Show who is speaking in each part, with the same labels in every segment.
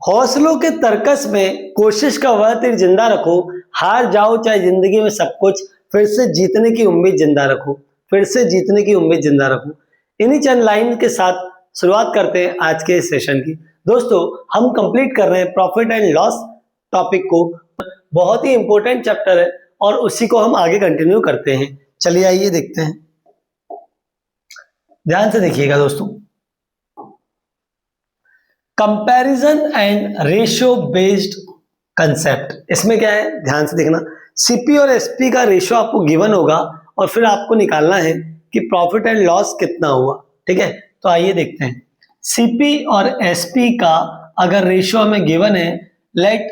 Speaker 1: हौसलों के तर्कस में कोशिश का वह तीर जिंदा रखो, हार जाओ चाहे जिंदगी में सब कुछ, फिर से जीतने की उम्मीद जिंदा रखो, फिर से जीतने की उम्मीद जिंदा रखो। इन्हीं चंद लाइन के साथ शुरुआत करते हैं आज के सेशन की। दोस्तों, हम कंप्लीट कर रहे हैं प्रॉफिट एंड लॉस टॉपिक को। बहुत ही इंपॉर्टेंट चैप्टर है और उसी को हम आगे कंटिन्यू करते हैं। चलिए आइए देखते हैं, ध्यान से देखिएगा दोस्तों। Comparison and ratio based concept, इसमें क्या है ध्यान से देखना। सीपी और एसपी का रेशियो आपको गिवन होगा और फिर आपको निकालना है कि प्रॉफिट एंड लॉस कितना हुआ। ठीक है, तो आइए देखते हैं। सीपी और एसपी का अगर रेशियो हमें गिवन है लेट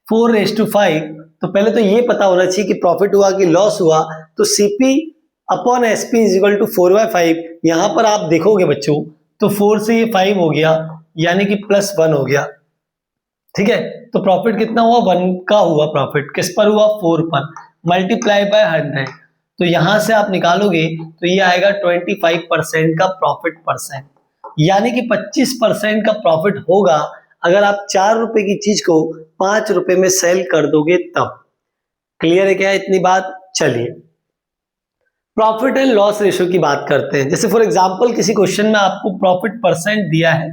Speaker 1: 4:5, तो पहले तो ये पता होना चाहिए कि प्रॉफिट हुआ कि लॉस हुआ। तो CP upon SP is equal to 4/5। यहां पर आप देखोगे बच्चों तो 4 से ये 5 हो गया, यानी कि +1 हो गया। ठीक है, तो प्रॉफिट कितना हुआ, 1 का हुआ। प्रॉफिट किस पर हुआ, 4 पर, मल्टीप्लाई बाय 100। तो यहां से आप निकालोगे तो ये आएगा 25% का प्रॉफिट परसेंट, यानी कि 25% का प्रॉफिट होगा अगर आप 4 रुपए की चीज को 5 रुपए में सेल कर दोगे तब। क्लियर है क्या इतनी बात? चलिए प्रॉफिट एंड लॉस रेशियो की बात करते हैं। जैसे फॉर एग्जांपल किसी क्वेश्चन में आपको प्रॉफिट परसेंट दिया है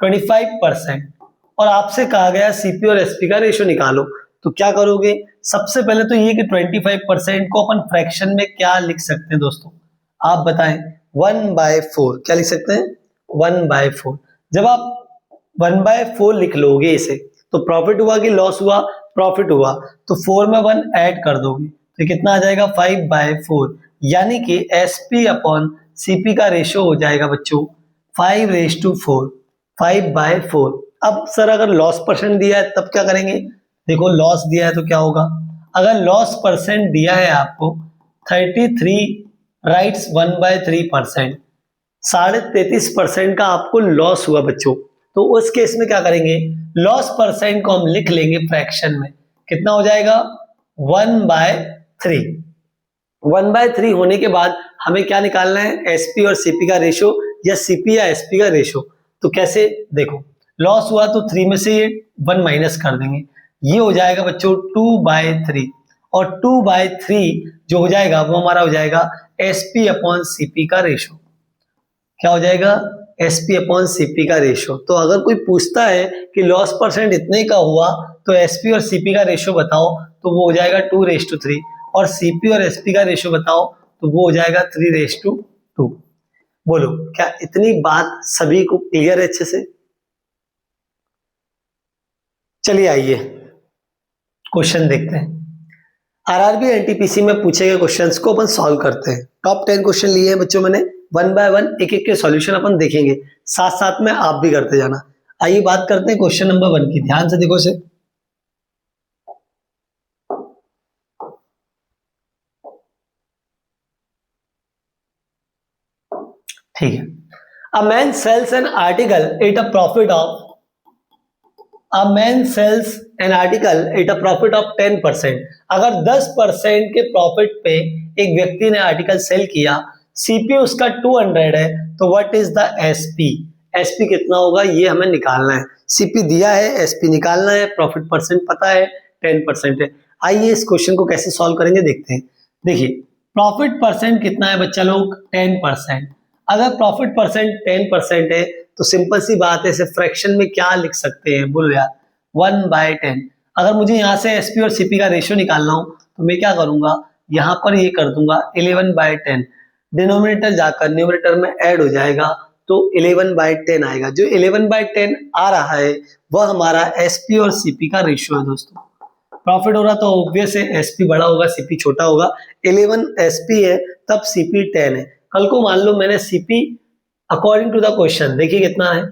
Speaker 1: 25% और आपसे कहा गया सीपी और एसपी का रेशियो निकालो, तो क्या करोगे? सबसे पहले तो ये कि 25% को अपन फ्रैक्शन में क्या लिख सकते हैं दोस्तों, आप बताएं। 1/4 क्या लिख सकते हैं? 1/4। जब आप 1/4 लिख लोगे इसे, तो प्रॉफिट हुआ कि लॉस हुआ? प्रॉफिट हुआ, तो 4 में 1 ऐड कर दोगे तो कितना आ जाएगा, 5/4। यानी कि एसपी अपॉन सीपी का रेशियो हो जाएगा बच्चों 5:4, 5/4। अब सर अगर लॉस परसेंट दिया है तब क्या करेंगे? देखो लॉस दिया है तो क्या होगा, अगर लॉस परसेंट दिया है आपको 33 राइट्स 1/3%, 33.5% का आपको लॉस हुआ बच्चों। तो उस केस में क्या करेंगे, लॉस परसेंट को हम लिख लेंगे फ्रैक्शन में। कितना हो जाएगा, 1/3। 1/3 होने के बाद हमें क्या निकालना है, एसपी और सीपी का रेशियो या सीपी या एसपी का रेशियो। तो कैसे, देखो लॉस हुआ तो 3 में से ये 1 माइनस कर देंगे, ये हो जाएगा बच्चों 2/3। और 2/3 जो हो जाएगा वो हमारा हो जाएगा एसपी अपॉन सीपी का रेशियो। क्या हो जाएगा, एसपी अपॉन सीपी का रेशियो। तो अगर कोई पूछता है कि लॉस परसेंट इतने का हुआ तो एसपी और सीपी का रेशियो बताओ, तो वो हो जाएगा 2:3। और सीपी और एसपी का रेशियो बताओ तो वो हो जाएगा 3:2। बोलो क्या इतनी बात सभी को क्लियर है अच्छे से? चलिए आइए क्वेश्चन देखते हैं। आरआरबी एनटीपीसी में पूछे गए क्वेश्चंस को अपन सॉल्व करते हैं। टॉप 10 क्वेश्चन लिए हैं बच्चों मैंने, 1 बाय 1 एक एक के सॉल्यूशन अपन देखेंगे, साथ साथ में आप भी करते जाना। आइए बात करते हैं क्वेश्चन नंबर 1 की, ध्यान से देखो इसे। ठीक है, a man sells an article at a profit of A man sells an article at a profit of 10%। अगर 10% के प्रॉफिट पे एक व्यक्ति ने आर्टिकल सेल किया, सीपी उसका 200 है, तो what is the SP? SP कितना होगा ये हमें निकालना है। सीपी दिया है, एसपी निकालना है, प्रॉफिट परसेंट पता है 10% है। आइए इस क्वेश्चन को कैसे सॉल्व करेंगे देखते हैं। देखिए प्रॉफिट परसेंट कितना है बच्चा लोग, 10%। अगर प्रॉफिट परसेंट 10% है तो सिंपल सी बात है, इसे फ्रैक्शन में क्या लिख सकते हैं, बोलो यार, 1/10। अगर मुझे यहाँ से एसपी और सीपी का रेशियो निकालना हो तो मैं क्या करूंगा, यहाँ पर ये कर दूंगा 11/10। डिनोमिनेटर जाकर न्यूमरेटर में ऐड हो जाएगा तो 11/10 आएगा। जो 11/10 आ रहा है वह हमारा एसपी और सीपी का रेशियो है दोस्तों। प्रॉफिट हो रहा तो ऑब्वियस है एसपी बड़ा होगा सीपी छोटा होगा। 11 एसपी है तब सीपी 10 है। कल को मान लो मैंने CP according to the question देखिए कितना है,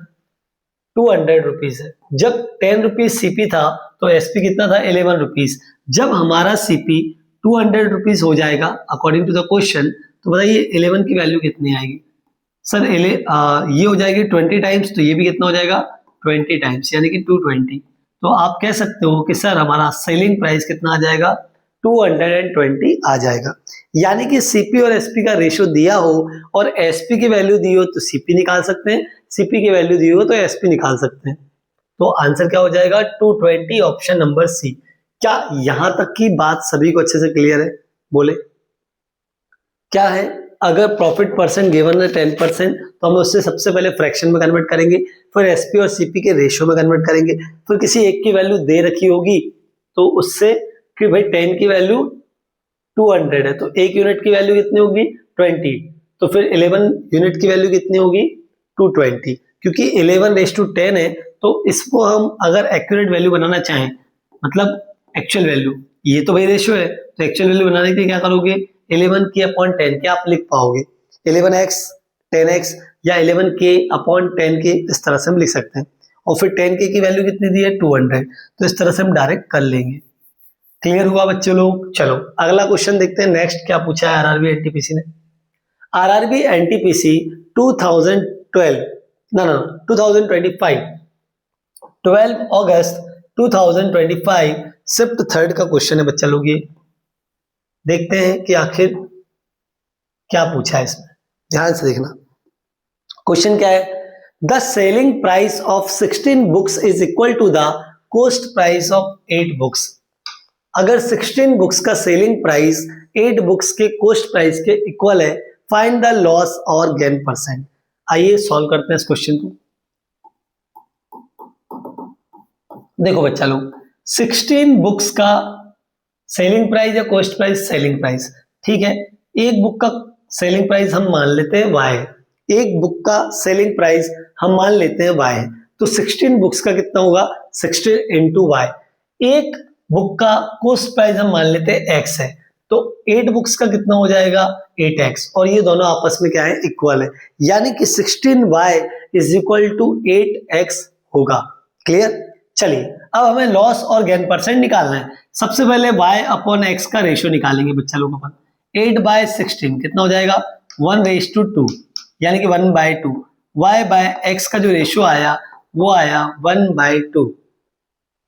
Speaker 1: 200 रुपीज है। जब 10 रुपीज सीपी था तो एसपी कितना था, 11 रुपीज। जब हमारा सीपी 200 रुपीज हो जाएगा अकॉर्डिंग टू द क्वेश्चन, तो बताइए 11 की वैल्यू कितनी आएगी सर? ये हो जाएगी 20 टाइम्स, तो ये भी कितना हो जाएगा 20 टाइम्स, यानी कि 220। तो आप कह सकते हो कि सर हमारा सेलिंग प्राइस कितना आ जाएगा, 220 आ जाएगा। यानी कि सीपी और एसपी का रेशियो दिया हो और एसपी की वैल्यू दी हो तो सीपी निकाल सकते हैं, सीपी की वैल्यू दी हो तो एसपी निकाल सकते हैं। तो आंसर क्या हो जाएगा 220, ऑप्शन नंबर सी। क्या यहां तक की बात सभी को अच्छे से क्लियर है? बोले क्या है, अगर प्रॉफिट परसेंट गिवन है 10%, तो हम उससे सबसे पहले फ्रैक्शन में कन्वर्ट करेंगे, फिर एसपी और सीपी के रेशियो में कन्वर्ट करेंगे, फिर किसी एक की वैल्यू दे रखी होगी तो उससे कि भाई 10 की वैल्यू 200 है तो एक यूनिट की वैल्यू कितनी होगी 20, तो फिर 11 यूनिट की वैल्यू कितनी होगी 220, क्योंकि 11:10 है तो इसको हम अगर एक्यूरेट वैल्यू बनाना चाहें, मतलब एक्चुअल वैल्यू, ये तो भाई रेशियो है, तो एक्चुअल वैल्यू बनाने के लिए क्या करोगे 11 के अपॉन 10 क्या आप लिख पाओगे 11x 10x या 11 के अपॉन 10 के, इस तरह से हम लिख सकते हैं। और फिर 10 के की वैल्यू कितनी दी है 200, तो इस तरह से हम डायरेक्ट कर लेंगे। क्लियर हुआ बच्चे लोग? चलो अगला क्वेश्चन देखते हैं नेक्स्ट क्या पूछा है आरआरबी एनटीपीसी ने। आरआरबी एनटीपीसी 2012 ना 2025 12 अगस्त 2025 शिफ्ट थर्ड का क्वेश्चन है बच्चा लोग। ये देखते हैं कि आखिर क्या पूछा है इसमें, ध्यान से देखना। क्वेश्चन क्या है, the selling price of 16 books is equal to the cost price of 8 books. अगर 16 बुक्स का सेलिंग प्राइस 8 बुक्स के कॉस्ट प्राइस के इक्वल है, फाइंड द लॉस और गेन परसेंट। आइए सॉल्व करते हैं इस क्वेश्चन को। देखो बच्चा लोग 16 बुक्स का सेलिंग प्राइस या कॉस्ट प्राइस, सेलिंग प्राइस ठीक है, एक बुक का सेलिंग प्राइस हम मान लेते हैं y, एक बुक का सेलिंग प्राइस हम मान लेते हैं y, तो 16 बुक्स का कितना होगा 16 इंटू y। एक बुक का कॉस्ट प्राइस हम मान लेते हैं x है, तो 8 बुक्स का कितना हो जाएगा 8x, और ये दोनों आपस में क्या है इक्वल है, यानी कि 16y is equal to 8x होगा। क्लियर? चलिए अब हमें लॉस और गेन परसेंट निकालना है। सबसे पहले y अपॉन x का रेशियो निकालेंगे बच्चा लोग अपन। 8/16 कितना हो जाएगा 1:2, यानी कि 1/2। y बाय x का जो रेशियो आया वो आया 1/2।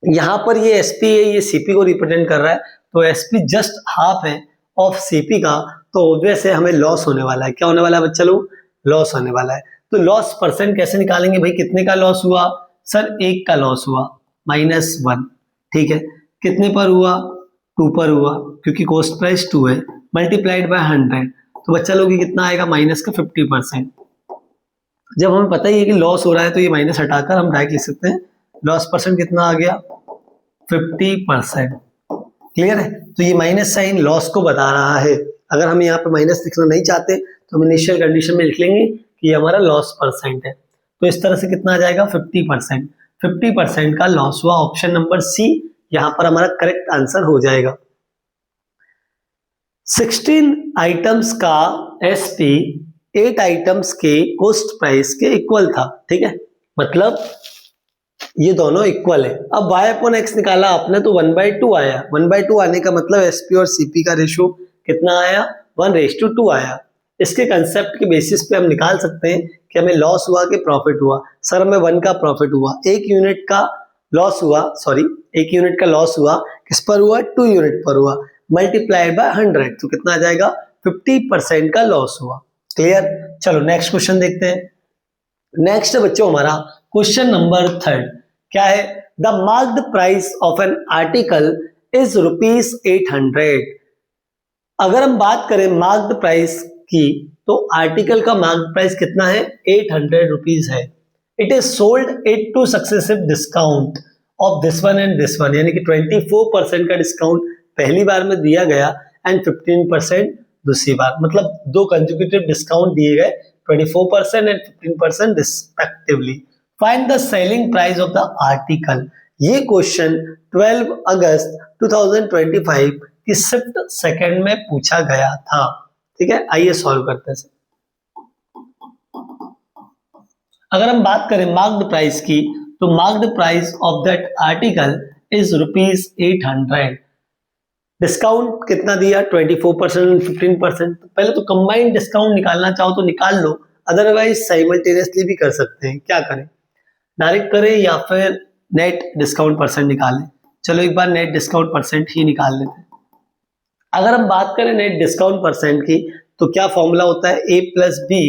Speaker 1: यहां पर ये sp है, ये cp को रिप्रेजेंट कर रहा है, तो sp जस्ट हाफ है ऑफ cp का, तो ऑब्वियस है हमें लॉस होने वाला है। क्या होने वाला है बच्चा लोग? लॉस होने वाला है। तो लॉस परसेंट कैसे निकालेंगे भाई, कितने का लॉस हुआ सर 1 का लॉस हुआ -1, ठीक है, कितने पर हुआ 2 पर हुआ, क्योंकि कॉस्ट प्राइस 2 है, मल्टीप्लाइड बाय 100, तो बच्चा लोग ये कितना आएगा माइनस का 50%। जब हमें पता ही है कि लॉस हो रहा है तो ये माइनस हटाकर हम डायरेक्ट लिख सकते हैं लॉस परसेंट कितना आ गया 50%। क्लियर है? तो ये माइनस साइन लॉस को बता रहा है। अगर हम यहाँ पे माइनस लिखना नहीं चाहते तो हम इनिशियल कंडीशन में लिख लेंगे कि ये हमारा लॉस परसेंट है, तो इस तरह से कितना आ जाएगा 50%। 50% का लॉस हुआ, ऑप्शन नंबर सी यहां पर हमारा करेक्ट आंसर हो जाएगा। 16 आइटम्स का एसपी 8 आइटम्स के कॉस्ट प्राइस के इक्वल था, ठीक है, मतलब ये दोनों इक्वल है। अब y अपॉन x निकाला आपने तो 1/2 आया, 1/2 आने का मतलब एसपी और सीपी का रेशियो कितना आया 1:2 आया। इसके कंसेप्ट के बेसिस पे हम निकाल सकते हैं कि हमें लॉस हुआ कि प्रॉफिट हुआ। सर हमें 1 का प्रॉफिट हुआ, 1 यूनिट का लॉस हुआ, सॉरी 1 यूनिट का लॉस हुआ, किस पर हुआ 2 यूनिट पर हुआ, मल्टीप्लाइड बाय 100, तो कितना आ जाएगा 50% का लॉस हुआ। क्लियर? चलो नेक्स्ट क्वेश्चन देखते हैं। नेक्स्ट बच्चों हमारा क्वेश्चन नंबर 3 क्या है, the marked price of an article is ₹800। अगर हम बात करें मार्क्ड प्राइस की तो आर्टिकल का मार्क्ड प्राइस कितना है 800 रुपीज है। It is sold at two successive discount of this one and this one, यानी कि 24% का डिस्काउंट पहली बार में दिया गया एंड 15% दूसरी बार, मतलब 2 कंसेक्यूटिव डिस्काउंट दिए गए 24% and 15% respectively. Find the selling price of the article. ये क्वेश्चन 12 अगस्त 2025 की शिफ्ट सेकंड में पूछा गया था, ठीक है। आइए सॉल्व करते हैं। अगर हम बात करें मार्क्ड प्राइस की तो marked price of that article is ₹800। Discount कितना दिया 24% 15%। पहले तो कंबाइंड डिस्काउंट निकालना चाहो तो निकाल लो, अदरवाइज साइमल्टेनियसली भी कर सकते हैं। क्या करें, डायरेक्ट करें या फिर नेट डिस्काउंट परसेंट निकालें। चलो एक बार नेट डिस्काउंट परसेंट ही निकाल लेते हैं। अगर हम बात करें नेट डिस्काउंट परसेंट की तो क्या फॉर्मूला होता है a प्लस बी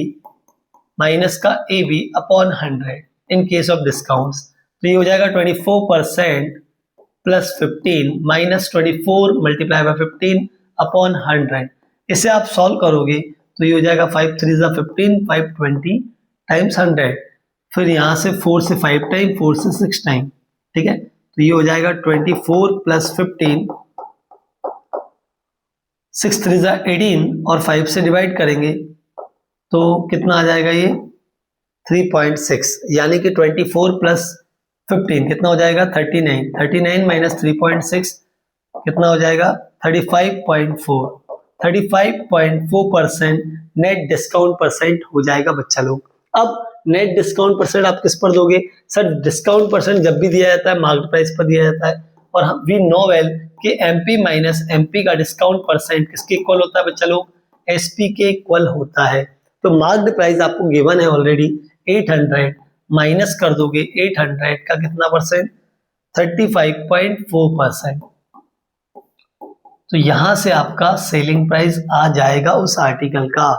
Speaker 1: माइनस का A B upon 100 in case of discounts. तो ये हो जाएगा 24% plus 15 minus 24 multiply by 15 upon 100। इसे आप सॉल्व करोगे तो ये हो जाएगा 5 3 जा 15, 520 टाइम्स 100, फिर यहाँ से 4 से 5 टाइम, 4 से 6 टाइम, ठीक है। तो ये हो जाएगा 24 प्लस 15, 6 3 जा 18 और 5 से डिवाइड करेंगे तो कितना आ जाएगा ये 3.6, यानी कि 24 प्लस 15 कितना हो जाएगा 39, 39 माइनस 3.6 कितना हो जाएगा 35.4, 35.4% नेट डिस्काउंट परसेंट हो जाएगा बच्चा लोग। अब नेट डिस्काउंट परसेंट आप किस पर दोगे सर? डिस्काउंट परसेंट जब भी दिया जाता है मार्केट प्राइस पर दिया जाता है, और वी नो वेल कि एमपी माइनस एमपी का डिस्काउंट परसेंट किसके इक्वल होता है बच्चा लोग? एसपी के इक्वल होता है। तो मार्केट प्राइस आपको गिवन है ऑलरेडी 800, माइनस कर दोगे 800 का कितना परसेंट? 35.4%। तो यहां से आपका सेलिंग प्राइस आ जाएगा उस आर्टिकल का।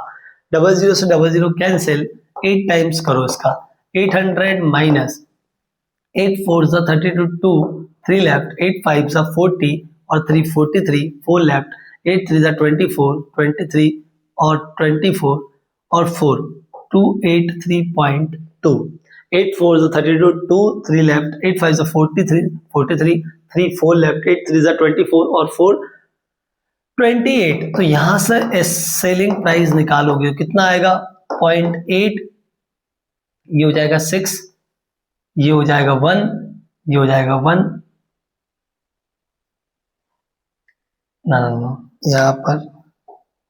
Speaker 1: 00 से 00 कैंसिल, 8 टाइम्स करो इसका, 800 माइनस 8 4 जा 32, 2 3 लेफ्ट, 8 5 जा 40 और 3 43, 4 लेफ्ट, 8 3 जा 24, 23 और 24 और 4 283.2, 8 4 जा 32, 2 3 लेफ्ट, 8 5 जा 43, 43 3 4 लेफ्ट, 8 3 जा 24 और 4 28। तो यहां से सेलिंग प्राइस निकालोगे कितना आएगा 0.8, ये हो जाएगा 6, ये हो जाएगा 1, ये हो जाएगा 1, ना यहां पर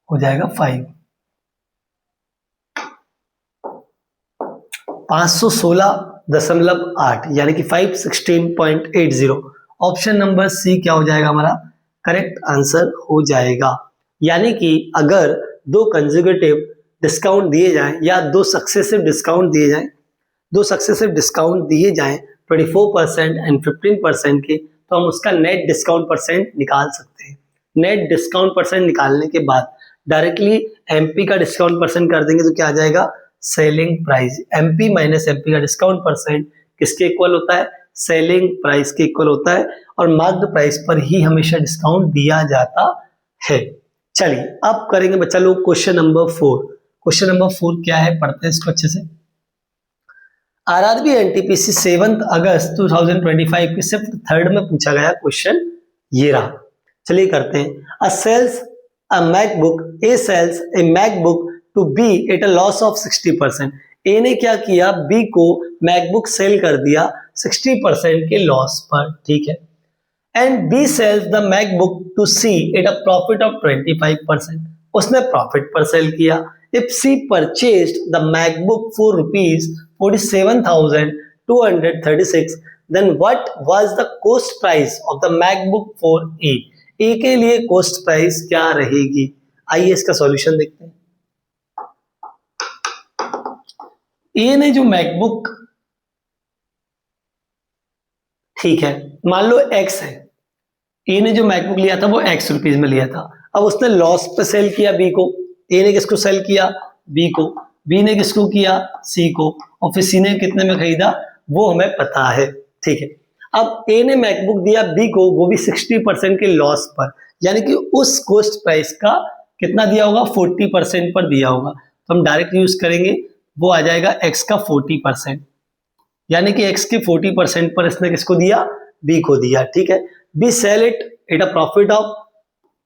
Speaker 1: हो जाएगा 5, 516.8 यानी कि 516.80। ऑप्शन नंबर सी क्या हो जाएगा हमारा करेक्ट आंसर हो जाएगा। यानी कि अगर दो कंसेक्यूटिव डिस्काउंट दिए जाएं या दो सक्सेसिव डिस्काउंट दिए जाएं, 24% एंड 15% के, तो हम उसका नेट डिस्काउंट परसेंट निकाल सकते हैं। नेट डिस्काउंट परसेंट निकालने के बाद डायरेक्टली एमपी का डिस्काउंट परसेंट कर देंगे तो क्या आ जाएगा selling price. MP minus MP का डिस्काउंट परसेंट किसके इक्वल होता है? सेलिंग प्राइस के इक्वल होता है, और मार्केट प्राइस पर ही हमेशा डिस्काउंट दिया जाता है। चलिए अब करेंगे बच्चा लोग क्वेश्चन नंबर 4। क्वेश्चन नंबर 4 क्या है पढ़ते हैं इसको अच्छे से। आरआरबी एनटीपीसी 7 अगस्त 2025 के सिर्फ 3rd में पूछा गया क्वेश्चन ये रहा। चलिए करते हैं। A sells a MacBook to B at a loss of 60%। ए ने क्या किया बी को मैकबुक सेल कर दिया 60% के लॉस पर, ठीक है। And B sells the MacBook to C at a profit of 25%, उसने प्रॉफिट पर सेल किया। If C purchased the MacBook for ₹47,236 then what was the cost price of the MacBook for A. A के लिए cost price क्या रहेगी? आइए इसका solution देखते हैं। ए ने जो मैकबुक, ठीक है मान लो एक्स है, ए ने जो मैकबुक लिया था वो एक्स रुपीज में लिया था। अब उसने लॉस पे सेल किया बी को। ए ने किसको सेल किया? बी को। बी ने किसको किया? सी को। और फिर सी ने कितने में खरीदा वो हमें पता है, ठीक है। अब ए ने मैकबुक दिया बी को, वो भी 60% के लॉस पर, यानी कि उस कॉस्ट प्राइस का कितना दिया होगा 40% पर दिया होगा। तो हम डायरेक्ट यूज करेंगे, वो आ जाएगा x का 40%, यानी कि x के 40% पर इसने किसको दिया? b को दिया, ठीक है। b sell it at a profit of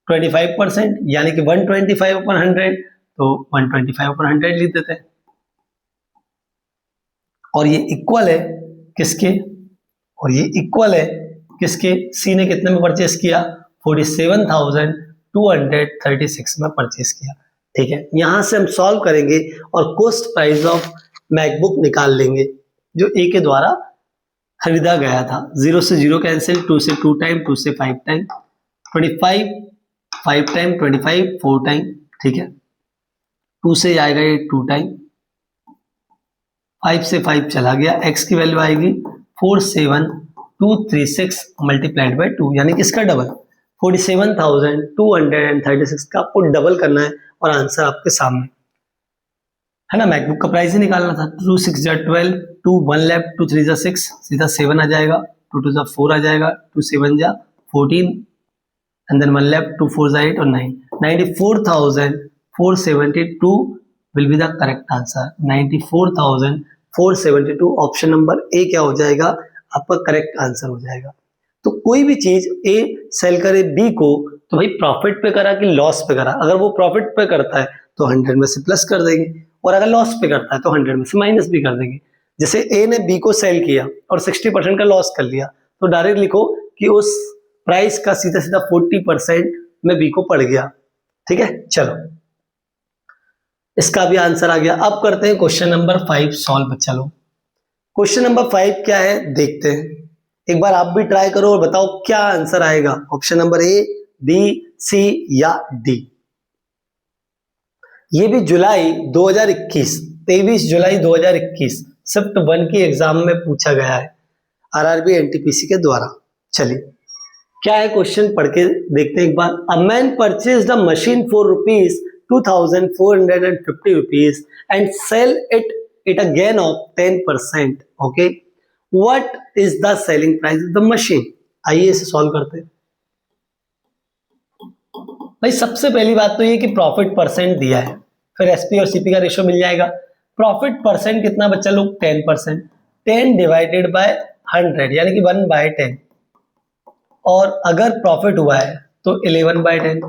Speaker 1: 25%, यानी कि 125/100, तो 125/100 लिख देते हैं। और ये इक्वल है किसके? और ये इक्वल है किसके? c ने कितने में परचेस किया? 47,236 में परचेस किया, ठीक है। यहां से हम सॉल्व करेंगे और कॉस्ट प्राइस ऑफ मैकबुक निकाल लेंगे जो ए के द्वारा खरीदा गया था। 0 से 0 कैंसिल, 2 से 2 टाइम, 2 से 5 टाइम, 25 5 टाइम, 25 4 टाइम, ठीक है। 2 से आएगा ये 2 टाइम, 5 से 5 चला गया, x की वैल्यू आएगी 47,236 मल्टीप्लाइड बाय 2, यानी कि इसका डबल 47,236 का आपको डबल करना है और आंसर आपके सामने। है ना, मैकबुक का प्राइस ही निकालना था। 2 6 जा 12, 2 1 लेफ्ट, 2 3 जा 6, सीधा 7 आ जाएगा, 2 2 जा 4 आ जाएगा, 2 7 जा 14 एंड देन 1 लेफ्ट, 2 4 जा 8 और 9, 94,472 will be the correct answer. 94,472 option number A क्या हो जाएगा, आपका करेक्ट आंसर हो जाएगा। तो कोई भी चीज ए सेल करे बी को, तो भाई प्रॉफिट पे करा कि लॉस पे करा। अगर वो प्रॉफिट पे करता है तो 100 में से प्लस कर देंगे, और अगर लॉस पे करता है तो 100 में से माइनस भी कर देंगे। जैसे ए ने बी को सेल किया और 60% का लॉस कर लिया, तो डायरेक्ट लिखो कि उस प्राइस का सीधा सीधा 40% में बी को पड़ गया। ठीक है, चलो इसका भी आंसर आ गया। अब करते हैं क्वेश्चन नंबर 5 सॉल्व। चलो क्वेश्चन नंबर 5 क्या है देखते हैं, एक बार आप भी ट्राई करो और बताओ क्या आंसर आएगा। ऑप्शन नंबर ए, बी, सी या डी। ये भी जुलाई 2021, 23 जुलाई 2021 शिफ्ट 1 की एग्जाम में पूछा गया है आरआरबी एनटीपीसी के द्वारा। चलिए क्या है क्वेश्चन पढ़ के देखते हैं एक बार। A man purchased a machine for ₹2,450 and sell it a gain of 10%। Okay, what is the selling price of the machine. आइए इसे सॉल्व करते हैं। भाई सबसे पहली बात तो ये कि प्रॉफिट परसेंट दिया है, फिर एसपी और सीपी का रेशियो मिल जाएगा। प्रॉफिट परसेंट कितना बच्चा लोग, 10%। 10 डिवाइडेड बाय 100 यानी कि 1/10, और अगर प्रॉफिट हुआ है तो 11/10।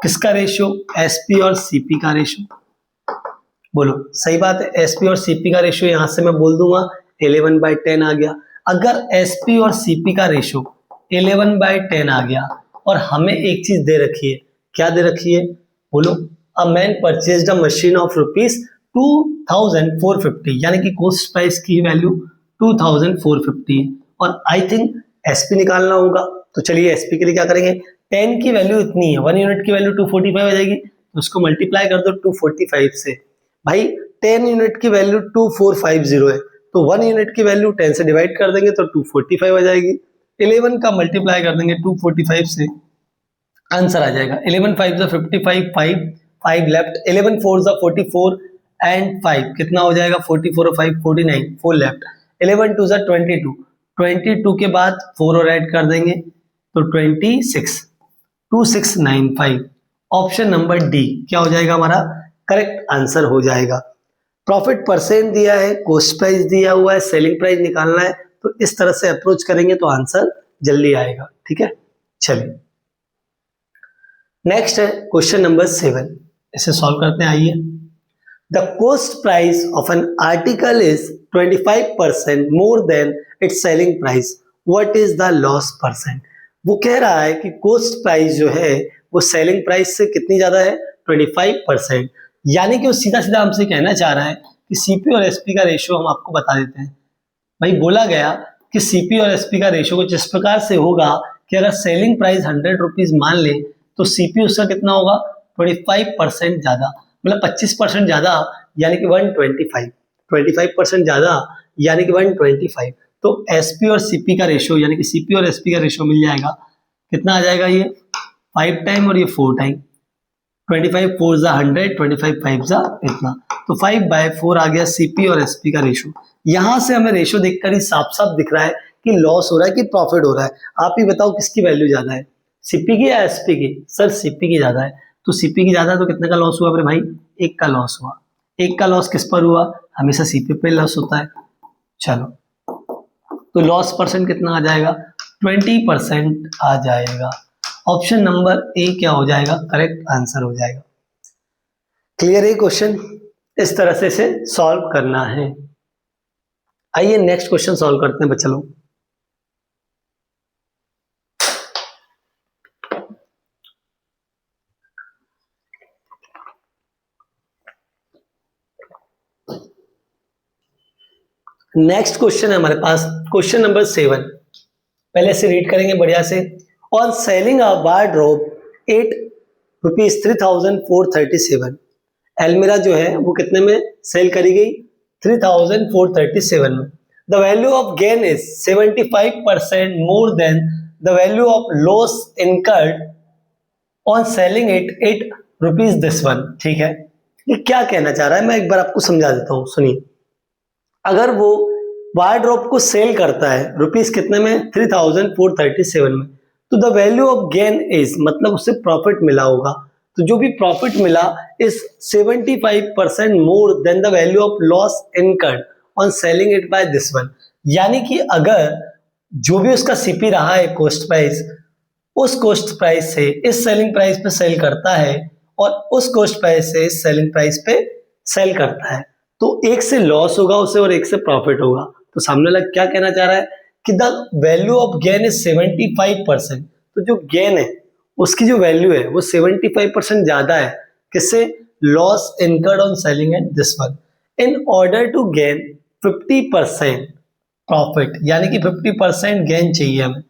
Speaker 1: किसका रेशियो, एसपी और सीपी का रेशियो। बोलो सही बात है, एसपी और सीपी का रेशियो यहां से मैं बोल दूंगा 11/10 आ गया। अगर एसपी और सीपी का रेशियो 11/10 आ गया और हमें एक चीज दे रखी है, क्या दे रखी है बोलो, अ man purchased a machine of ₹2,450 यानी कि कॉस्ट प्राइस की वैल्यू 2,450 है, और आई थिंक एसपी निकालना होगा। तो चलिए एसपी के लिए क्या करेंगे, 10 की वैल्यू इतनी है, 1 यूनिट की वैल्यू 245 हो जाएगी, तो उसको मल्टीप्लाई कर दो 245 से। भाई 10 यूनिट की वैल्यू 2450 है, तो 1 यूनिट की वैल्यू 10 से डिवाइड कर देंगे तो 245 हो जाएगी। 11 का मल्टीप्लाई कर देंगे 245 से, आंसर आ जाएगा 11 5 जा 55, 5 लेफ्ट, 11 4 जा 44 एंड 5 कितना हो जाएगा, 44 और 5 49, 4 लेफ्ट, 11 2 जा 22, 22 के बाद 4 और ऐड कर देंगे तो 26, 2695। ऑप्शन नंबर डी क्या हो जाएगा हमारा करेक्ट आंसर हो जाएगा। प्रॉफिट परसेंट दिया है, कॉस्ट प्राइस दिया हुआ है, सेलिंग प्राइस निकालना है, तो इस तरह से अप्रोच करेंगे तो आंसर जल्दी आएगा। ठीक है, चलिए नेक्स्ट है क्वेश्चन नंबर 7, इसे सॉल्व करते हैं। आइए, the cost price of an article is 25% more than it's selling price, what is the loss percent. वो कह रहा है कि कॉस्ट प्राइस जो है वो सेलिंग प्राइस से कितनी ज्यादा है, 25%। यानी कि वो सीधा सीधा हमसे कहना चाह रहा है कि सीपी और एसपी का रेशियो हम आपको बता देते हैं। भाई बोला गया कि सीपी और एसपी का रेशियो कुछ इस प्रकार से होगा कि अगर सेलिंग प्राइस 100 रुपीज मान ले तो सीपी उसका कितना होगा, 25% ज्यादा, मतलब 25% ज्यादा यानी कि 125, 25% ज्यादा यानी कि 125। तो एसपी और सीपी का रेशियो यानी कि सीपी और एसपी का रेशियो मिल जाएगा, कितना आ जाएगा, ये 5 टाइम और ये 4 टाइम, 25 4 जा 100, 25 5 जा इतना, तो 5/4 आ गया सीपी और एसपी का रेशियो। यहां से हमें रेशियो देखकर ही साफ साफ दिख रहा है कि लॉस हो रहा है कि प्रॉफिट हो रहा है। आप ही बताओ किसकी वैल्यू ज्यादा है, सीपी की या एसपी की। सर सीपी की ज्यादा है, तो सीपी की ज्यादा तो कितने का लॉस हुआ मेरे भाई, 1 का लॉस हुआ। 1 का लॉस किस पर हुआ, हमेशा सीपी पे लॉस होता है। चलो तो लॉस परसेंट कितना आ जाएगा, 20% आ जाएगा। ऑप्शन नंबर ए क्या हो जाएगा, करेक्ट आंसर हो जाएगा। क्लियर है क्वेश्चन, इस तरह से इसे सॉल्व करना है। आइए नेक्स्ट क्वेश्चन सॉल्व करते हैं बच्चा लोग। नेक्स्ट क्वेश्चन है हमारे पास क्वेश्चन नंबर 7, पहले से रीड करेंगे बढ़िया से। On selling a wardrobe at ₹3,437, एल्मिरा जो है वो कितने में सेल करी गई, 3,437 में। The value of gain is 75% more than the value of loss incurred on selling it ₹8 this one. ठीक है, ये क्या कहना चाह रहा है मैं एक बार आपको समझा देता हूँ, सुनिए। अगर वो वार्डरोब को सेल करता है रुपीस कितने में, 3437 में, तो the value of gain is, मतलब उससे प्रॉफिट मिला होगा, तो जो भी प्रॉफिट मिला is 75% more than the value of loss incurred on selling it by this one. यानी कि अगर जो भी उसका सीपी रहा है कॉस्ट प्राइस, उस कॉस्ट प्राइस से इस सेलिंग प्राइस पे सेल करता है और उस कॉस्ट प्राइस से इस सेलिंग प्राइस पे सेल करता है, तो एक से लॉस होगा उसे और एक से प्रॉफिट होगा। तो सामने वाला क्या कहना चाह रहा है कि the value of gain is 75%, तो जो गेन है उसकी जो वैल्यू है वो 75% ज्यादा है किससे, loss incurred on selling at this one, in order to gain 50% profit, यानी कि 50% गेन चाहिए हमें।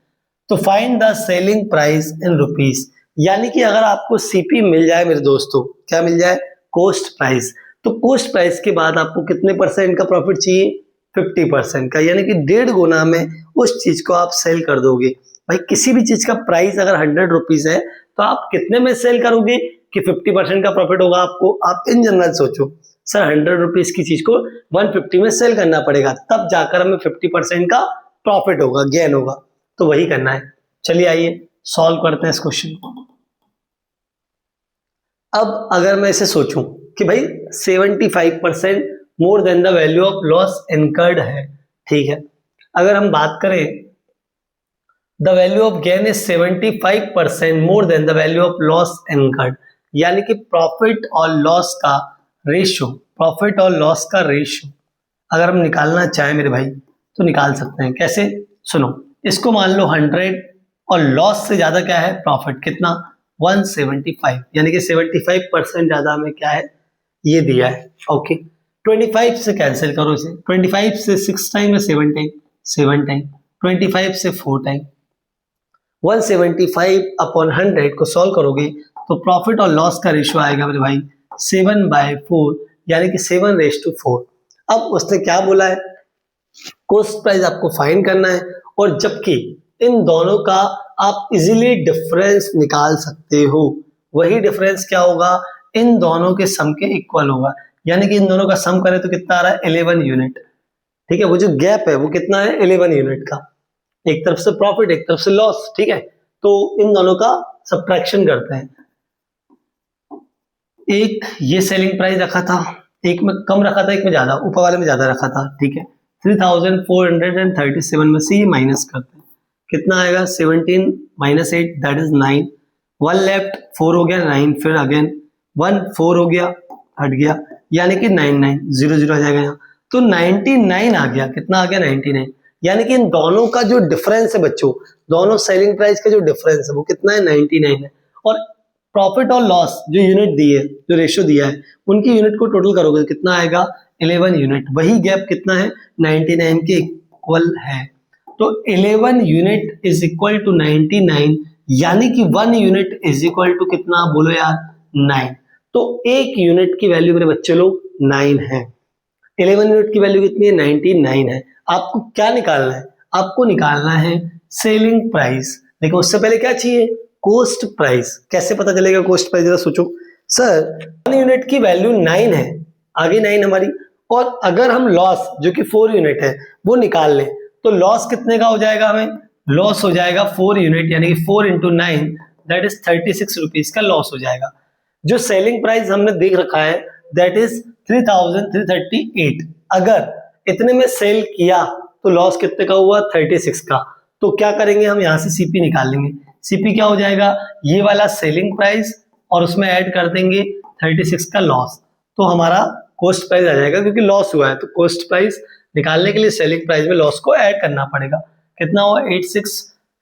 Speaker 1: तो find the selling price in rupees, यानी कि अगर आपको सीपी मिल जाए मेरे दोस्तों, क्या मिल जाए, कॉस्ट प्राइस, तो कॉस्ट प्राइस के बाद आपको कितने परसेंट का प्रॉफिट चाहिए, 50% का, यानी कि 1.5 गुना में उस चीज को आप सेल कर दोगे। भाई किसी भी चीज का प्राइस अगर 100 रुपीज है तो आप कितने में सेल करोगे कि 50% का प्रॉफिट होगा आपको। आप इन जनरल सोचो, सर 100 रुपीज की चीज को 150 में सेल करना पड़ेगा, तब जाकर हमें 50% का प्रॉफिट होगा, गेन होगा, तो वही करना है। चलिए आइए सॉल्व करते हैं इस क्वेश्चन को। अब अगर मैं इसे सोचूं कि भाई 75% more than the value of loss incurred है, ठीक है। अगर हम बात करें the value of gain is 75% more than the value of loss incurred, यानी कि प्रॉफिट और लॉस का रेशियो, प्रॉफिट और लॉस का रेशियो अगर हम निकालना चाहें मेरे भाई तो निकाल सकते हैं। कैसे, सुनो, इसको मान लो 100 और लॉस से ज्यादा क्या है, प्रॉफिट, कितना, 175, यानी कि 75% ज्यादा हमें क्या है, ये दिया है। ओके, 25 से कैंसिल करो इसे, 25 से 6 टाइम है 7 टाइम, 7 टाइम, 25 से 4 टाइम, 175 अपॉन 100 को सॉल्व करोगे तो प्रॉफिट और लॉस का रेशियो आएगा मेरे भाई 7/4, यानी कि 7:4। अब उसने क्या बोला है, कॉस्ट प्राइस आपको फाइंड करना है, और जबकि इन दोनों का आप इजीली डिफरेंस निकाल सकते हो, वही डिफरेंस क्या होगा, इन दोनों के सम के इक्वल होगा, यानी कि इन दोनों का सम करें तो कितना आ रहा है, 11 यूनिट, ठीक है। वो जो गैप है वो कितना है, 11 यूनिट का, एक तरफ से प्रॉफिट एक तरफ से लॉस, ठीक है। तो इन दोनों का सब्ट्रैक्शन करते हैं, एक ये सेलिंग प्राइस रखा था, एक में कम रखा था, एक में ज्यादा, ऊपर वाले में ज्यादा रखा था, ठीक है। 3437 में से ये माइनस करते हैं, कितना आएगा, 17 - 8 दैट इज 9, 1 लेफ्ट, 4 हो गया, 9, फिर अगेन 1, 4 हो गया, हट गया, यानी कि 99, 0 आ जाएगा यहाँ, तो 99 आ गया, कितना आ गया, 99, यानी कि इन दोनों का जो डिफरेंस है बच्चों, दोनों सेलिंग प्राइस का जो डिफरेंस है वो कितना है, 99 है। और प्रॉफिट और लॉस जो यूनिट दी है, जो रेशियो दिया है, उनकी यूनिट को टोटल करोगे तो कितना आएगा, 11 यूनिट, वही गैप कितना है, 99 के इक्वल है। तो 11 यूनिट इज इक्वल टू 99, यानी कि 1 यूनिट इज इक्वल टू कितना, बोलो यार, 9। तो एक यूनिट की वैल्यू मेरे बच्चे लोग 9 है, 11 यूनिट की वैल्यू कितनी है, 99 है। आपको क्या निकालना है, आपको निकालना है सेलिंग प्राइस, लेकिन उससे पहले क्या चाहिए, कॉस्ट प्राइस। कैसे पता चलेगा कॉस्ट प्राइस, जरा सोचो, सर 1 यूनिट की वैल्यू 9 है, आगे 9 हमारी, और अगर हम लॉस जो कि 4 यूनिट है वो निकाल लें तो लॉस कितने का हो जाएगा, हमें लॉस हो जाएगा 4 यूनिट, यानी कि 4 × 9 दैट इज 36 रुपीज का लॉस हो जाएगा। जो सेलिंग प्राइस हमने देख रखा है दैट इज 3338, अगर इतने में सेल किया तो लॉस कितने का हुआ, 36 का। तो क्या करेंगे, हम यहाँ से सीपी निकाल लेंगे, सीपी क्या हो जाएगा, ये वाला सेलिंग प्राइस और उसमें ऐड कर देंगे 36 का लॉस, तो हमारा कॉस्ट प्राइस आ जाएगा, क्योंकि लॉस हुआ है तो कॉस्ट प्राइस निकालने के लिए सेलिंग प्राइस में लॉस को ऐड करना पड़ेगा। कितना हुआ, 8, 6,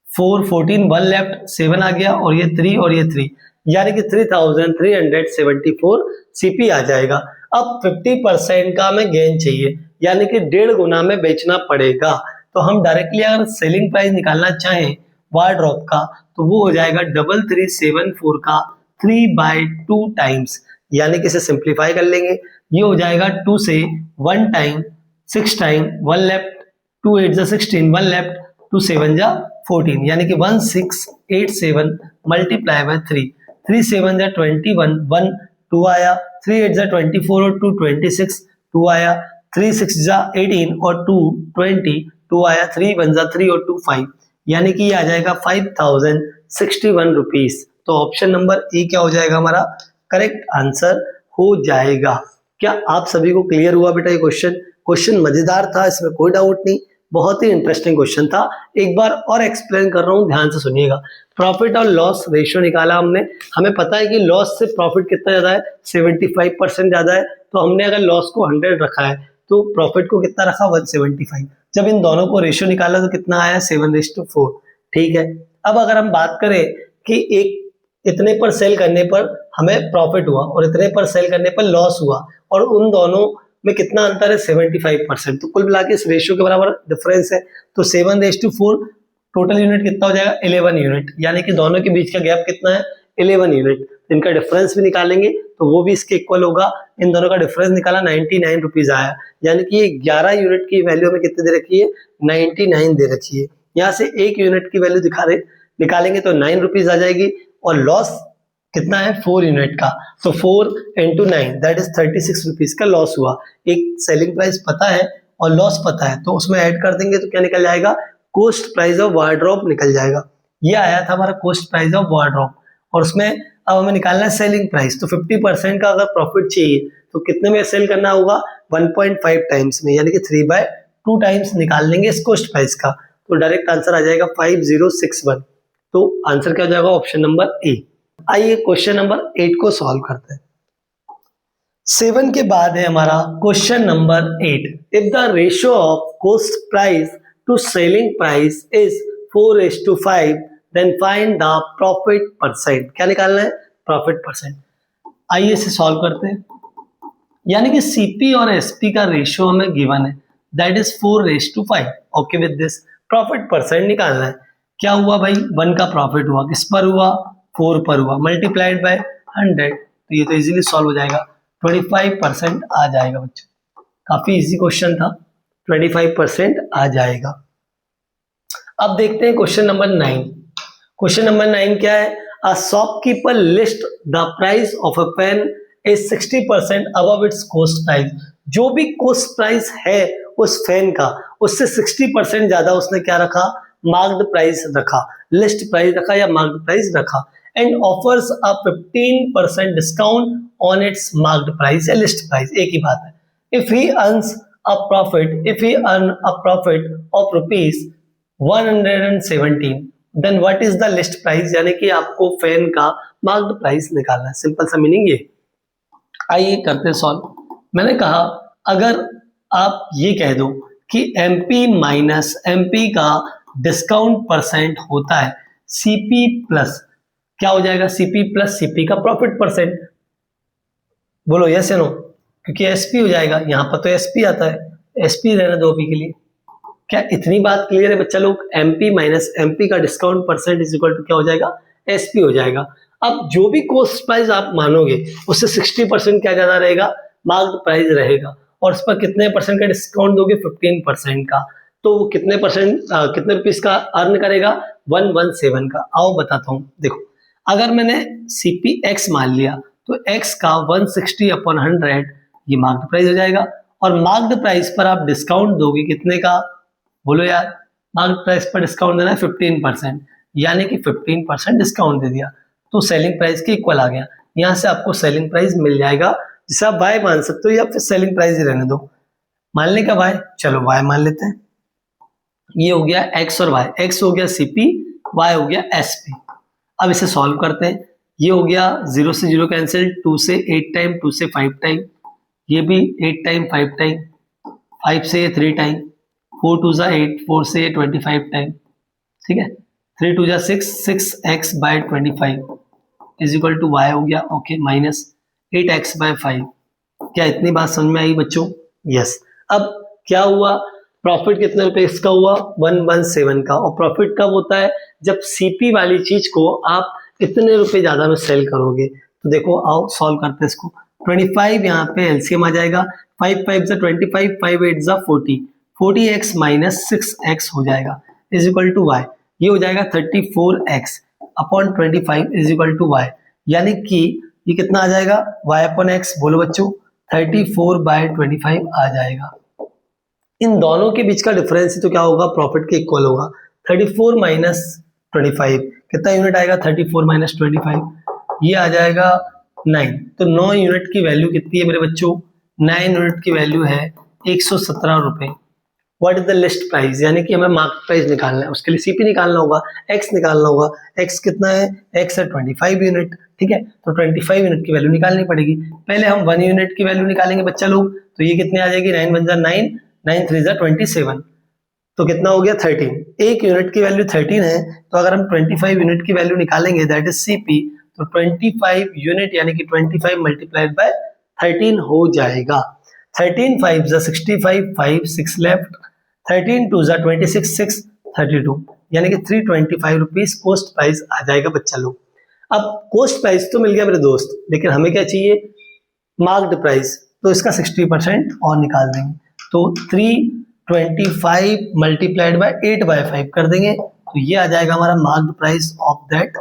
Speaker 1: 4, 14, 1 लेफ्ट, 7 आ गया, और ये 3 और ये 3, यानी कि 3374 सीपी आ जाएगा। अब 50% का हमें गेन चाहिए, यानी कि 1.5 गुना में बेचना पड़ेगा। तो हम डायरेक्टली अगर सेलिंग प्राइस निकालना चाहें वार्डरोब का तो वो हो जाएगा 3374 का 3/2 टाइम्स, यानी कि इसे सिंप्लीफाई कर लेंगे, ये हो जाएगा 2 से 1 टाइम, 6 टाइम, 1 लेफ्ट, 2 8 जा 16, 1 लेफ्ट, 2 7 जा 14, यानी कि 1687 मल्टीप्लाई बाय 3, 3 7 जा 21, 1 2 आया, 3 8 जा 24 और 2 26, 2 आया, 3 6 जा 18 और 2 20, 2 आया, 3 1 जा 3 और 2 5, यानी कि ये आ जाएगा 5061 रुपीज। तो ऑप्शन नंबर ए क्या हो जाएगा हमारा करेक्ट आंसर हो जाएगा। क्या आप सभी को क्लियर हुआ बेटा ये क्वेश्चन मजेदार था, इसमें कोई डाउट नहीं, बहुत ही इंटरेस्टिंग क्वेश्चन था। एक बार और एक्सप्लेन कर रहा हूँ, ध्यान से सुनिएगा। प्रॉफिट और लॉस रेशियो निकाला हमने, हमें पता है कि लॉस से प्रॉफिट कितना ज्यादा है, 75% ज्यादा है, तो हमने अगर लॉस को 100 रखा है तो प्रॉफिट को कितना रखा 175। जब इन दोनों को रेशियो निकाला तो कितना आया 7:4। ठीक है, अब अगर हम बात करें कि एक इतने पर सेल करने पर हमें प्रॉफिट हुआ और इतने पर सेल करने पर लॉस हुआ, और उन दोनों में कितना अंतर है 75%, तो कुल मिला के इस रेशियो के बराबर डिफरेंस है, तो 7:4 टोटल यूनिट कितना हो जाएगा 11 यूनिट, यानी कि दोनों के बीच का गैप कितना है 11 यूनिट। इनका डिफरेंस भी निकालेंगे तो वो भी इसके इक्वल होगा। इन दोनों का डिफरेंस निकाला 99 रुपीज आया, यानी कि ये 11 यूनिट की वैल्यू में कितने दे रखी है 99 दे रखी है। यहाँ से 1 यूनिट की वैल्यू निकालेंगे तो 9 रुपीज आ जाएगी, और लॉस कितना है 4 यूनिट का, तो 4 × 9 दैट इज 36 रुपीज का लॉस हुआ। एक सेलिंग प्राइस पता है और लॉस पता है, तो उसमें ऐड कर देंगे तो क्या निकल जाएगा कॉस्ट प्राइस ऑफ वार्डरोब निकल जाएगा। ये आया था हमारा कॉस्ट प्राइस ऑफ वार्डरोब, और उसमें अब हमें निकालना है सेलिंग प्राइस। तो 50% का अगर प्रॉफिट चाहिए तो कितने में सेल करना होगा 1.5 टाइम्स में, यानी कि 3/2 टाइम्स निकाल लेंगे इस कॉस्ट प्राइस का, तो डायरेक्ट आंसर आ जाएगा 5061। तो आंसर क्या हो जाएगा ऑप्शन नंबर ए। आइए क्वेश्चन नंबर 8 को सॉल्व करते हैं। 7 के बाद है हमारा question number 8। If the ratio of cost price to selling price is 4:5 then find the profit percent. क्या निकालना है प्रॉफिट परसेंट। आइए इसे सॉल्व करते हैं। यानी कि सीपी और एसपी का रेशियो हमें गिवन है, that is 4:5। Okay with this profit percent निकालना है। क्या हुआ भाई 1 का प्रॉफिट हुआ, किस पर हुआ 4 पर हुआ, मल्टीप्लाइड बाय 100, तो ये तो इजीली सॉल्व हो जाएगा। 25% आ जाएगा बच्चों, काफी इजी क्वेश्चन था, 25% आ जाएगा। अब देखते हैं क्वेश्चन नंबर 9। क्वेश्चन नंबर 9 क्या है, a shopkeeper list the price of a pen is 60% above its cost price. जो भी कॉस्ट प्राइस है उस पेन का, उससे 60% ज्यादा उसने क्या रखा मार्क्ड प्राइस रखा, लिस्ट प्राइस रखा या मार्क्ड प्राइस रखा, and offers a 15% discount on its marked price या लिस्ट प्राइस, एक ही बात है। If he earns a profit of rupees 117, then what is the list price, यानी कि आपको फैन का मार्क्ड प्राइस निकालना है। सिंपल सा मीनिंग ये। आइए करते हैं सॉल्व। मैंने कहा अगर आप ये कह दो कि एमपी माइनस एमपी का डिस्काउंट परसेंट होता है सीपी प्लस, क्या हो जाएगा सीपी प्लस सीपी का प्रॉफिट परसेंट, बोलो यस या नो, क्योंकि एसपी हो जाएगा, यहां पर तो एसपी आता है, एसपी रहना दो पी के लिए। क्या इतनी बात क्लियर है बच्चा लोग, एमपी माइनस एमपी का discount percent is equal to क्या हो जाएगा एसपी हो जाएगा। अब जो भी कॉस्ट प्राइस आप मानोगे उससे 60% क्या ज्यादा रहेगा मार्क्ड प्राइस रहेगा, और उस पर कितने परसेंट का डिस्काउंट दोगे 15% का, तो वो कितने रुपीस का अर्न करेगा 117 का। आओ बताता हूं, देखो अगर मैंने सीपी एक्स मान लिया तो एक्स का 160/100 ये मार्क्ड प्राइस हो जाएगा, और मार्क्ड प्राइस पर आप डिस्काउंट दोगे कितने का, बोलो यार, मार्क्ड प्राइस पर डिस्काउंट देना है 15%, यानी कि 15% डिस्काउंट दे दिया तो सेलिंग प्राइस के इक्वल आ गया। यहां से आपको सेलिंग प्राइस मिल जाएगा, जिसे आप वाई मान सकते हो या फिर सेलिंग प्राइस ही रहने दो। मानने का वाई, चलो वाई मान लेते हैं। ये हो गया एक्स और वाई, एक्स हो गया सीपी, वाई हो गया एसपी। अब इसे सॉल्व करते हैं। ये हो गया 0 से 0 कैंसिल, 2 से 8 टाइम, 2 से 5 टाइम, ये भी 8 टाइम 5 टाइम, 5 से 3 टाइम, 4 2 जा 8, 4 से 25 टाइम, ठीक है, 3 2 जा 6, 6x/25 is equal to Y हो गया, ओके, माइनस 8x/5। क्या इतनी बात समझ में आई बच्चों? यस। अब क्या हुआ, प्रॉफिट कितने रुपए इसका हुआ 117 का, और प्रॉफिट कब होता है जब सीपी वाली चीज को आप इतने रुपए ज्यादा में सेल करोगे। तो देखो आओ सॉल्व करते हैं इसको। 25 यहाँ पे एलसीएम आ जाएगा, 5 5 जा 25, 5 8 जा 40, 40x माइनस 6x हो जाएगा इज इक्वल टू वाई। ये हो जाएगा 34x upon 25 is equal to Y, यानी कि ये कितना आ जाएगा, y/x बोलो बच्चों 34/25 आ जाएगा। इन दोनों के बीच का डिफरेंस ही तो क्या होगा, प्रॉफिट के इक्वल होगा। 34 माइनस 25 कितना यूनिट आएगा, 34 माइनस 25 ये आ जाएगा 9। तो 9 यूनिट की वैल्यू कितनी है मेरे बच्चों, 9 यूनिट की वैल्यू है 117 रुपए। What is the list price, यानी कि हमें मार्केट प्राइस निकालना है, उसके लिए सीपी निकालना होगा, एक्स निकालना होगा। एक्स कितना है, एक्स है 25 यूनिट, ठीक है। तो 25 यूनिट की वैल्यू निकालनी पड़ेगी। पहले हम 1 यूनिट की वैल्यू निकालेंगे बच्चा लोग, तो ये कितने आ जाएगी, 9 वन जा 9, 9 3 जा 27, तो कितना हो गया 13। एक यूनिट की वैल्यू 13 है, तो अगर हम 25 यूनिट की वैल्यू निकालेंगे दैट इज सीपी, तो 25 यूनिट यानी कि 25 मल्टीप्लाइड बाय 13 हो जाएगा। 13 5 जा 65, 5 6 लेफ्ट, 13 2 जा 26, 6 32 यानी कि 325 रुपीज कोस्ट प्राइस आ जाएगा बच्चा लोग। अब कोस्ट प्राइस तो मिल गया मेरे दोस्त, लेकिन हमें क्या चाहिए, मार्क्ड प्राइस, तो इसका 60% और निकाल देंगे। तो 325 मल्टीप्लाइड बाय 8/5 कर देंगे, तो ये आ जाएगा हमारा marked price of that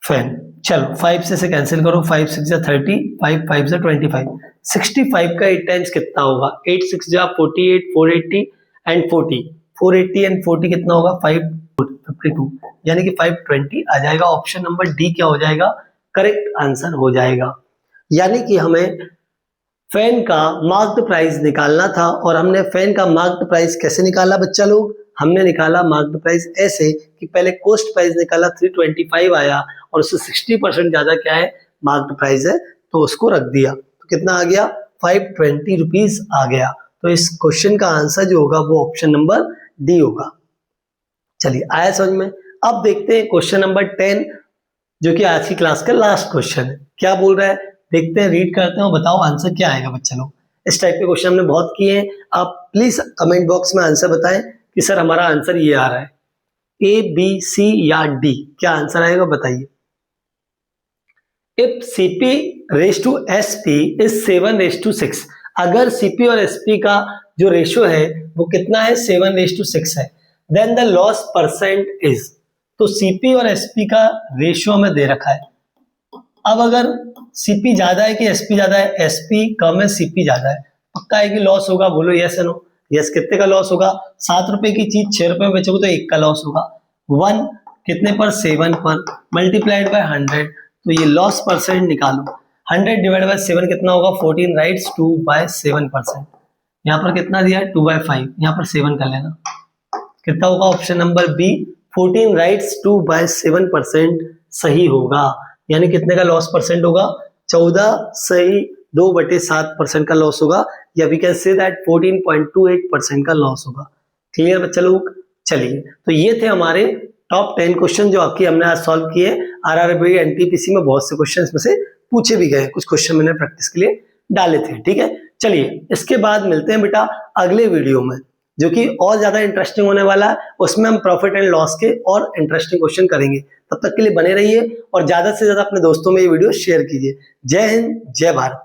Speaker 1: fan. चलो 5 से कैंसिल करो, 5 6 जा 30, 5 5 जा 25, 65 का 8 टाइम्स कितना होगा, 8 6 जा 48, 480 एंड 40, 480 एंड 40 कितना होगा, 552 यानी कि 520 आ जाएगा। ऑप्शन नंबर डी क्या हो जाएगा, करेक्ट आंसर हो जाएगा। यानी कि हमें फैन का मार्क्ड प्राइस निकालना था, और हमने फैन का मार्क्ड प्राइस कैसे निकाला बच्चा लोग, हमने निकाला मार्क्ड प्राइस ऐसे कि पहले कोस्ट प्राइस निकाला 325 आया, और उससे 60% ज्यादा क्या है, मार्क्ड प्राइस है, तो उसको रख दिया, तो कितना आ गया, 520 रुपीज आ गया। तो इस क्वेश्चन का आंसर जो होगा वो ऑप्शन नंबर डी होगा। चलिए आया समझ में। अब देखते हैं क्वेश्चन नंबर 10 जो कि आज की क्लास का लास्ट क्वेश्चन है। क्या बोल रहा है, देखते हैं, रीड करते हैं, बताओ आंसर क्या आएगा बच्चा लोग। इस टाइप के क्वेश्चन हमने बहुत किए हैं, आप प्लीज कमेंट बॉक्स में आंसर बताएं कि सर हमारा आंसर ये आ रहा है, ए बी सी या डी, क्या आंसर आएगा बताइए। If CP ratio to SP is 7:6, अगर CP और SP का जो रेशियो है वो कितना है, 7:6 है, then the loss percent is, तो CP और SP का रेशियो हमें दे रखा है। अब अगर CP ज्यादा है कि SP ज्यादा है, SP कम है CP ज्यादा है, पक्का है कि लॉस होगा, बोलो यस या नो। यस, कितने का लॉस होगा, 7 रुपए की चीज 6 रुपए में बेचोगे तो 1 का लॉस होगा। 1 कितने पर, 7 पर, मल्टीप्लाइड बाय 100, तो ये लॉस परसेंट निकालो। 100 डिवाइड बाय 7 कितना होगा, 14 राइट्स 2/7%। यहाँ पर कितना दिया है, 2/5, यहाँ पर 7 कर लेना, कितना होगा, ऑप्शन नंबर बी 14 राइट्स 2/7% सही होगा। यानी कितने का लॉस परसेंट होगा, 14 सही 2/7% का लॉस होगा, या वी कैन से दैट 14.28% का लॉस होगा। क्लियर बच्चा लोग। चलिए, तो ये थे हमारे टॉप 10 क्वेश्चन जो आपकी हमने आज सॉल्व किए। RRB NTPC में बहुत से क्वेश्चन में से पूछे भी गए, कुछ क्वेश्चन मैंने प्रैक्टिस के लिए डाले थे, ठीक है। चलिए इसके बाद मिलते हैं बेटा अगले वीडियो में, जो कि और ज्यादा इंटरेस्टिंग होने वाला है। उसमें हम प्रॉफिट एंड लॉस के और इंटरेस्टिंग क्वेश्चन करेंगे। तब तक के लिए बने रहिए और ज्यादा से ज्यादा अपने दोस्तों में ये वीडियो शेयर कीजिए। जय हिंद, जय भारत।